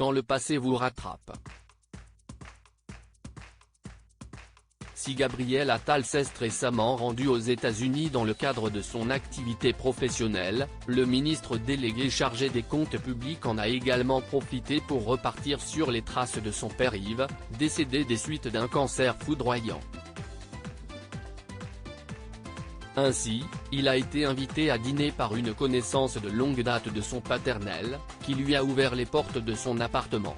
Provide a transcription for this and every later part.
quand le passé vous rattrape. Si Gabriel Attal s'est récemment rendu aux États-Unis dans le cadre de son activité professionnelle, le ministre délégué chargé des comptes publics en a également profité pour repartir sur les traces de son père Yves, décédé des suites d'un cancer foudroyant. Ainsi, il a été invité à dîner par une connaissance de longue date de son paternel, qui lui a ouvert les portes de son appartement.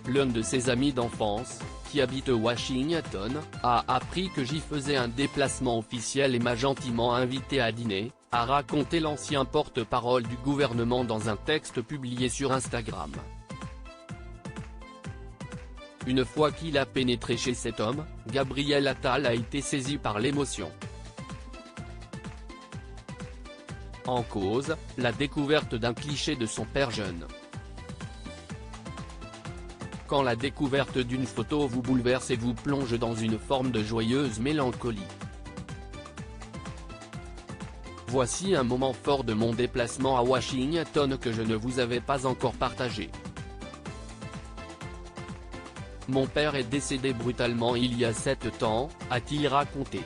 L'un de ses amis d'enfance, qui habite Washington, a appris que j'y faisais un déplacement officiel et m'a gentiment invité à dîner, a raconté l'ancien porte-parole du gouvernement dans un texte publié sur Instagram. Une fois qu'il a pénétré chez cet homme, Gabriel Attal a été saisi par l'émotion. En cause, la découverte d'un cliché de son père jeune. Quand la découverte d'une photo vous bouleverse et vous plonge dans une forme de joyeuse mélancolie. Voici un moment fort de mon déplacement à Washington que je ne vous avais pas encore partagé. Mon père est décédé brutalement il y a 7 ans, a-t-il raconté.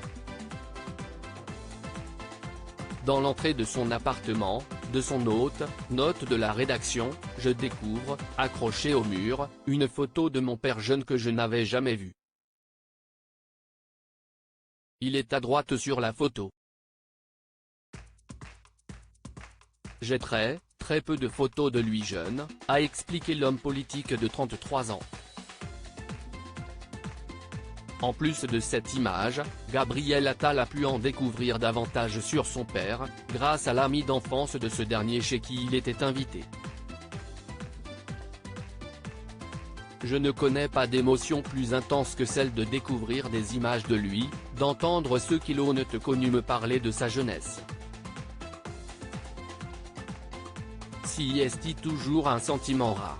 Dans l'entrée de son appartement, de son hôte, note de la rédaction, je découvre, accrochée au mur, une photo de mon père jeune que je n'avais jamais vue. Il est à droite sur la photo. J'ai très peu de photos de lui jeune, a expliqué l'homme politique de 33 ans. En plus de cette image, Gabriel Attal a pu en découvrir davantage sur son père, grâce à l'ami d'enfance de ce dernier chez qui il était invité. Je ne connais pas d'émotion plus intense que celle de découvrir des images de lui, d'entendre ceux qui l'ont connu me parler de sa jeunesse. Si est toujours un sentiment rare.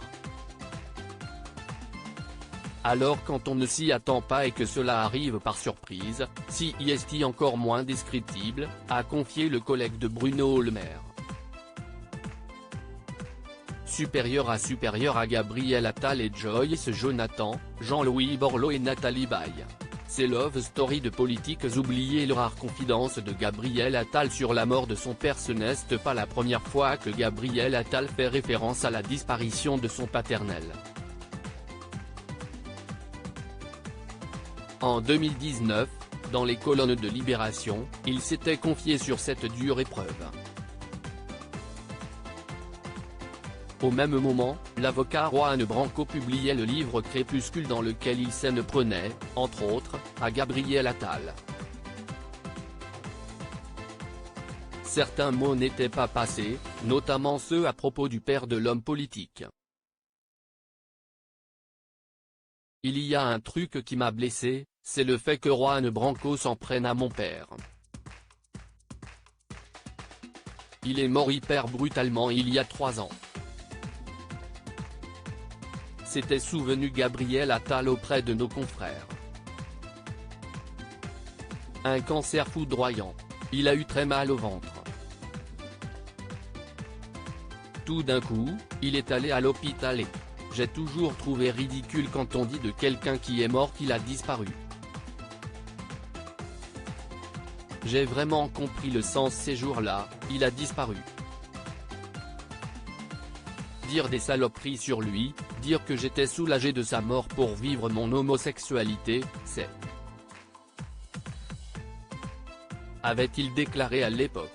Alors quand on ne s'y attend pas et que cela arrive par surprise, si est encore moins descriptible, a confié le collègue de Bruno Le Maire. Supérieur à Gabriel Attal et Joyce Jonathan, Jean-Louis Borloo et Nathalie Baye. C'est Love Story de politiques oubliées. Les rares confidences de Gabriel Attal sur la mort de son père. Ce n'est pas la première fois que Gabriel Attal fait référence à la disparition de son paternel. En 2019, dans les colonnes de Libération, il s'était confié sur cette dure épreuve. Au même moment, l'avocat Juan Branco publiait le livre Crépuscule dans lequel il s'en prenait, entre autres, à Gabriel Attal. Certains mots n'étaient pas passés, notamment ceux à propos du père de l'homme politique. Il y a un truc qui m'a blessé, c'est le fait que Juan Branco s'en prenne à mon père. Il est mort hyper brutalement il y a 3 ans. S'était souvenu Gabriel Attal auprès de nos confrères. Un cancer foudroyant. Il a eu très mal au ventre. Tout d'un coup, il est allé à l'hôpital et j'ai toujours trouvé ridicule quand on dit de quelqu'un qui est mort qu'il a disparu. J'ai vraiment compris le sens ces jours-là, il a disparu. Dire des saloperies sur lui, dire que j'étais soulagé de sa mort pour vivre mon homosexualité, c'est... avait-il déclaré à l'époque.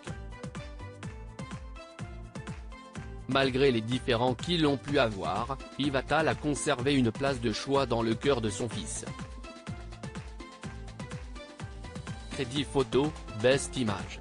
Malgré les différends qu'ils ont pu avoir, Yves Attal a conservé une place de choix dans le cœur de son fils. Crédit photo, Best Image.